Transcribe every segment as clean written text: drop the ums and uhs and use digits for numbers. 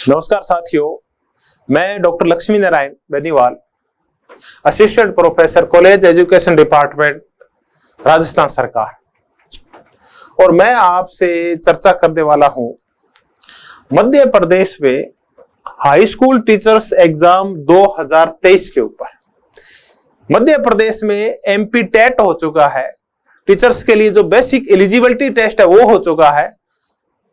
नमस्कार साथियों, मैं doctor Lakshmi Narayan Beniwal, assistant professor college education department, Rajasthan सरकार, और मैं आपसे चर्चा करने वाला हूं मध्य प्रदेश में हाई स्कूल टीचर्स एग्जाम 2023 के ऊपर। मध्य प्रदेश में एमपी टेट हो चुका है, टीचर्स के लिए जो बेसिक एलिजिबिलिटी टेस्ट है वो हो चुका है,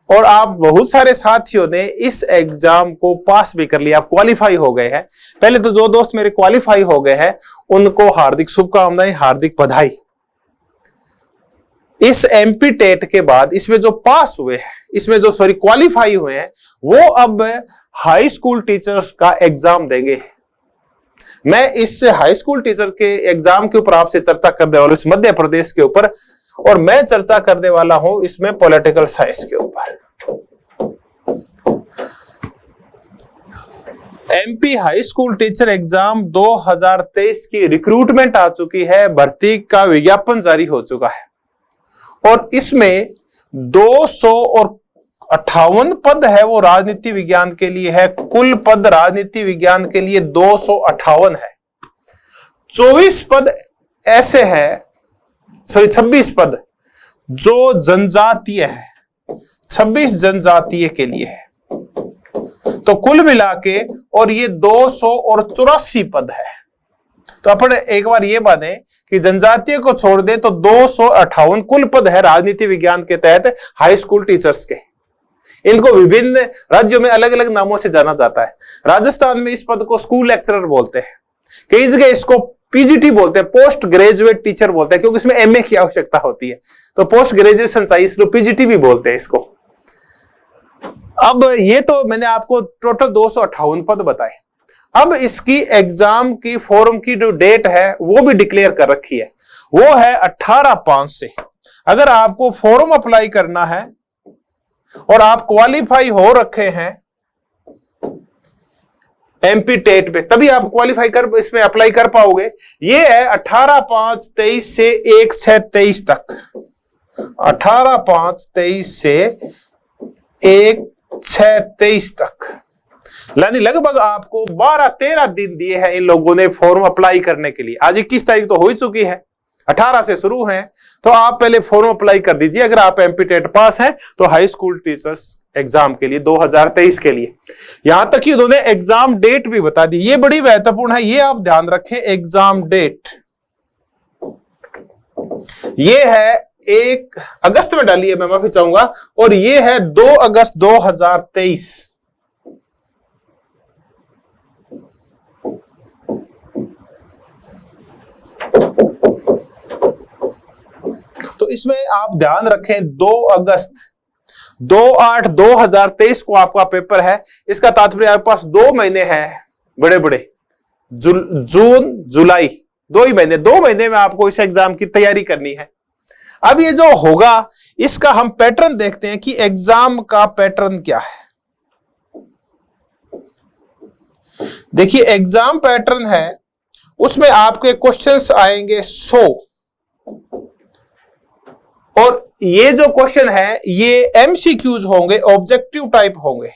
और आप बहुत सारे साथियों ने इस एग्जाम को पास भी कर लिया, आप क्वालिफाई हो गए हैं। पहले तो जो दोस्त मेरे क्वालिफाई हो गए हैं उनको हार्दिक शुभकामनाएं, हार्दिक बधाई। इस एमपी टेट के बाद इसमें जो पास हुए हैं, इसमें जो क्वालिफाई हुए हैं, वो अब हाई स्कूल टीचर्स का एग्जाम देंगे। मैं इस हाई स्कूल टीचर के एग्जाम के ऊपर आपसे चर्चा करने वाला हूं, इस मध्य प्रदेश के ऊपर, और मैं चर्चा करने वाला हूं इसमें पॉलिटिकल साइंस के ऊपर। MP high school teacher exam 2023 की रिक्रूटमेंट आ चुकी है, भर्ती का विज्ञापन जारी हो चुका है, और इसमें 258 पद है वो राजनीति विज्ञान के लिए है। कुल पद राजनीति विज्ञान के लिए 258 है। 24 पद ऐसे हैं, 26 पद जो जनजातीय है, 26 जनजातीय के लिए है, तो कुल मिला के और ये 284 पद है। तो अपन एक बार ये माने कि जनजातीय को छोड़ दे तो 258 कुल पद है राजनीति विज्ञान के तहत हाई स्कूल टीचर्स के। इनको विभिन्न राज्यों में अलग अलग नामों से जाना जाता है। राजस्थान में इस पद को स्कूल लेक्चरर बोलते हैं, कई जगह इसको पीजीटी बोलते हैं, पोस्ट ग्रेजुएट टीचर बोलते हैं, क्योंकि इसमें एमए की आवश्यकता होती है, तो पोस्ट ग्रेजुएशन चाहिए, इसलिए पीजीटी भी बोलते हैं इसको। अब ये तो मैंने आपको टोटल 258 पद बताए। अब इसकी एग्जाम की फॉर्म की जो डेट है वो भी डिक्लेयर कर रखी है, वो है 18/5 से। अगर आपको फॉर्म अप्लाई करना है और आप क्वालिफाई हो रखे हैं एमपी टेट पे, तभी आप क्वालिफाई कर इसमें अप्लाई कर पाओगे। ये है 18/5/23 से 1/6/23 तक, 18/5/23 से 1/6/23 तक, यानी लगभग आपको 12-13 दिन दिए हैं इन लोगों ने फॉर्म अप्लाई करने के लिए। आज 21 तारीख तो हो ही चुकी है, 18 से शुरू है, तो आप पहले फॉर्म अप्लाई कर दीजिए अगर आप एमपी टेट पास हैं तो हाई स्कूल टीचर्स एग्जाम के लिए 2023 के लिए। यहां तक कि उन्होंने एग्जाम डेट भी बता दी, ये बड़ी महत्वपूर्ण है, ये आप ध्यान रखें। एग्जाम डेट ये है 1 अगस्त में डाली है, मैं माफी चाहूंगा, और ये है 2 अगस्त 2023। तो इसमें आप ध्यान रखें 2 अगस्त 2/8/2023 को आपका पेपर है। इसका तात्पर्य आपके पास 2 महीने हैं बड़े बड़े, जून जुलाई, 2 ही महीने, 2 महीने में आपको इस एग्जाम की तैयारी करनी है। अब ये जो होगा इसका हम पैटर्न देखते हैं कि एग्जाम का पैटर्न क्या है। देखिए एग्जाम पैटर्न है, उसमें आपके क्वेश्चंस आएंगे 100, और ये जो क्वेश्चन है ये एमसीक्यूज होंगे, ऑब्जेक्टिव टाइप होंगे,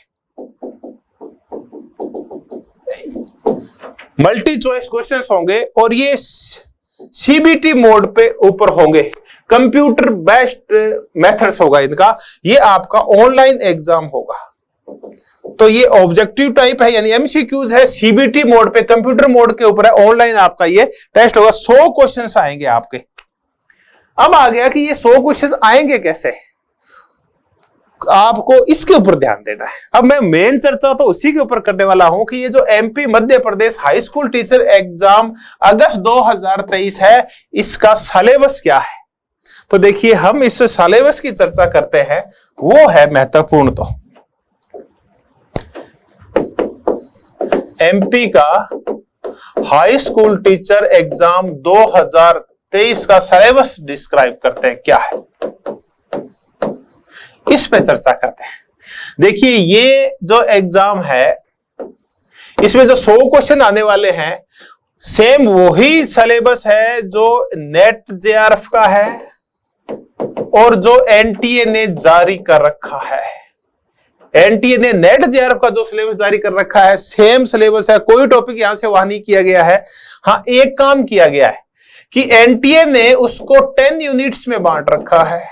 मल्टी चॉइस क्वेश्चंस होंगे, और ये सीबीटी मोड पे ऊपर होंगे, कंप्यूटर बेस्ड मेथड्स होगा इनका। ये आपका ऑनलाइन एग्जाम होगा, तो ये ऑब्जेक्टिव टाइप है, यानी एमसीक्यूज है, सीबीटी मोड पे, कंप्यूटर मोड के ऊपर है, ऑनलाइन आपका ये टेस्ट होगा। 100 क्वेश्चंस आएंगे आपके। अब आ गया कि ये 100 क्वेश्चन आएंगे कैसे, आपको इसके ऊपर ध्यान देना है। अब मैं मेन चर्चा तो उसी के ऊपर करने वाला हूं कि ये जो MP Madhya Pradesh high school teacher exam अगस्त 2023 है, इसका सिलेबस क्या है। तो देखिए हम इस सिलेबस की चर्चा करते हैं, वो है महत्वपूर्ण। तो एमपी का हाई स्कूल टीचर एग्जाम 2023 का सिलेबस डिस्क्राइब करते हैं, क्या है इस पे चर्चा करते हैं। देखिए ये जो एग्जाम है इसमें जो 100 क्वेश्चन आने वाले हैं, सेम वही सिलेबस है जो नेट जेआरएफ का है और जो एनटीए ने जारी कर रखा है। एनटीए ने नेट जेआरएफ का जो सिलेबस जारी कर रखा है सेम सिलेबस है, कोई टॉपिक यहां से वहां नहीं किया गया है। हाँ, एक काम किया गया है कि एनटीए ने उसको 10 यूनिट्स में बांट रखा है,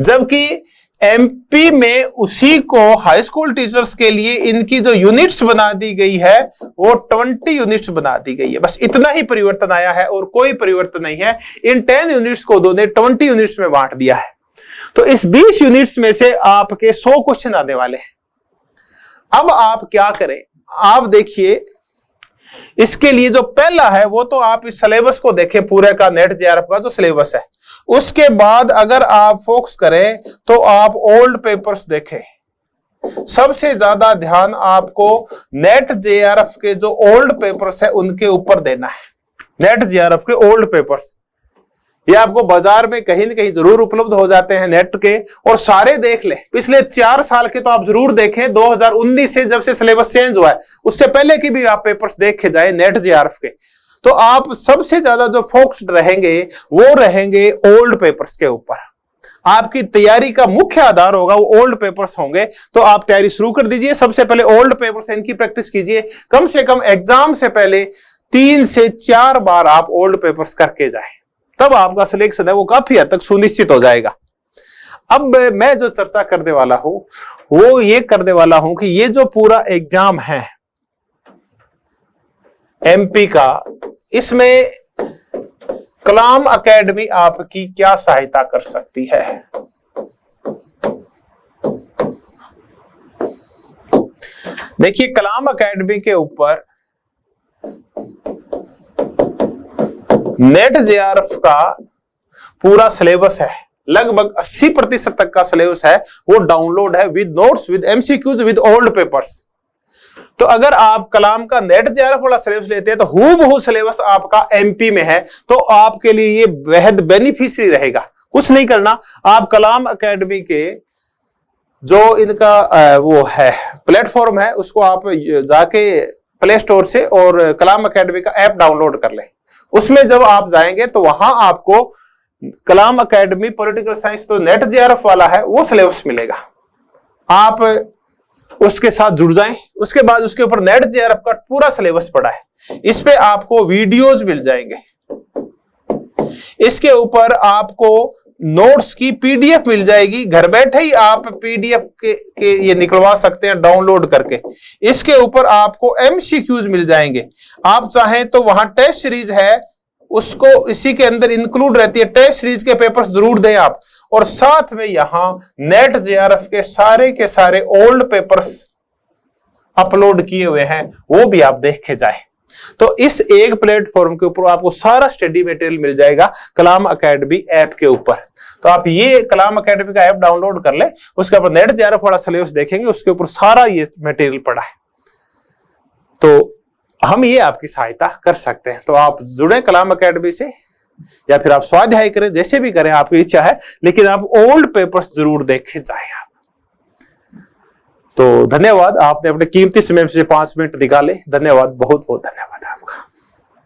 जबकि एमपी में उसी को हाई स्कूल टीचर्स के लिए इनकी जो यूनिट्स बना दी गई है वो 20 यूनिट्स बना दी गई है। बस इतना ही परिवर्तन आया है और कोई परिवर्तन नहीं है। इन 10 यूनिट्स को दोनों 20 यूनिट्स में बांट दिया है। तो इस 20 यूनिट्स में से आपके 100 क्वेश्चन आने वाले हैं। अब आप क्या करें, आप देखिए इसके लिए जो पहला है वो तो आप इस सिलेबस को देखें, पूरे का नेट जेआरएफ का जो सिलेबस है। उसके बाद अगर आप फोकस करें तो आप ओल्ड पेपर्स देखें। सबसे ज्यादा ध्यान आपको नेट जेआरएफ के जो ओल्ड पेपर्स है उनके ऊपर देना है। नेट जेआरएफ के ओल्ड पेपर्स ये आपको बाजार में कहीं न कहीं जरूर उपलब्ध हो जाते हैं नेट के, और सारे देख ले। पिछले 4 साल के तो आप जरूर देखें, 2019 से जब से सिलेबस चेंज हुआ है उससे पहले की भी आप पेपर्स देख के जाए नेट जेआरएफ के। तो आप सबसे ज्यादा जो फोकस्ड रहेंगे वो रहेंगे ओल्ड पेपर्स के ऊपर। आपकी तैयारी का मुख्य आधार होगा वो ओल्ड पेपर्स होंगे। तो आप तैयारी शुरू कर दीजिए। सबसे पहले ओल्ड पेपर्स इनकी प्रैक्टिस कीजिए। कम से कम एग्जाम से पहले 3 से 4 बार आप ओल्ड पेपर्स करके जाएं, तब आपका सिलेक्शन है वो काफी हद तक सुनिश्चित हो जाएगा। अब मैं जो चर्चा करने वाला हूं वो ये करने वाला हूं कि ये जो पूरा एग्जाम है एमपी का, इसमें कलाम एकेडमी आपकी क्या सहायता कर सकती है। देखिए, कलाम एकेडमी के ऊपर नेट जेआरएफ का पूरा सिलेबस है, लगभग 80% तक का सिलेबस है वो डाउनलोड है with notes, with MCQs, with old papers. तो अगर आप कलाम का नेट जेआरएफ वाला सिलेबस लेते हैं तो हूबहू सिलेबस आपका एमपी में है, तो आपके लिए ये बेहद बेनिफिशियरी रहेगा। कुछ नहीं करना, आप कलाम एकेडमी के जो इनका वो है प्लेटफॉर्म है उसको आप जाके प्ले स्टोर से और कलाम एकेडमी का ऐप डाउनलोड कर लें। उसमें जब आप जाएंगे तो वहां आपको कलाम एकेडमी पॉलिटिकल साइंस तो नेट जेआरएफ वाला है वो सिलेबस मिलेगा। आप उसके साथ जुड़ जाएं। उसके बाद उसके ऊपर नेट जेआरएफ का पूरा सिलेबस पड़ा है, इस पे आपको वीडियोस मिल जाएंगे। इसके ऊपर आपको नोट्स की पीडीएफ मिल जाएगी। घर बैठे ही आप पीडीएफ के ये निकलवा सकते हैं डाउनलोड करके। इसके ऊपर आपको एमसीक्यूज मिल जाएंगे। आप चाहें तो वहां टेस्ट सीरीज है उसको इसी के अंदर इंक्लूड रहती है, टेस्ट सीरीज के पेपर्स जरूर दें आप। और साथ में यहां नेट जेआरएफ के सारे ओल्ड पेपर्स अपलोड किए हुए हैं, वो भी आप देख के जाएं। तो इस एक प्लेटफॉर्म के ऊपर आपको सारा स्टडी मटेरियल मिल जाएगा कलाम एकेडमी ऐप के ऊपर। तो आप ये कलाम एकेडमी का ऐप डाउनलोड कर ले, उसके ऊपर नेट जेआरएफ वाला सिलेबस देखेंगे, उसके ऊपर सारा ये मटेरियल पड़ा है। तो हम ये आपकी सहायता कर सकते हैं। तो आप जुड़े कलाम एकेडमी से या फिर आप स्वाध्याय करें, जैसे भी करें आपकी इच्छा है, लेकिन आप ओल्ड पेपर्स जरूर देखे जाएं आप। तो धन्यवाद, आपने अपने कीमती समय से 5 मिनट निकाले। धन्यवाद, बहुत बहुत धन्यवाद आपका।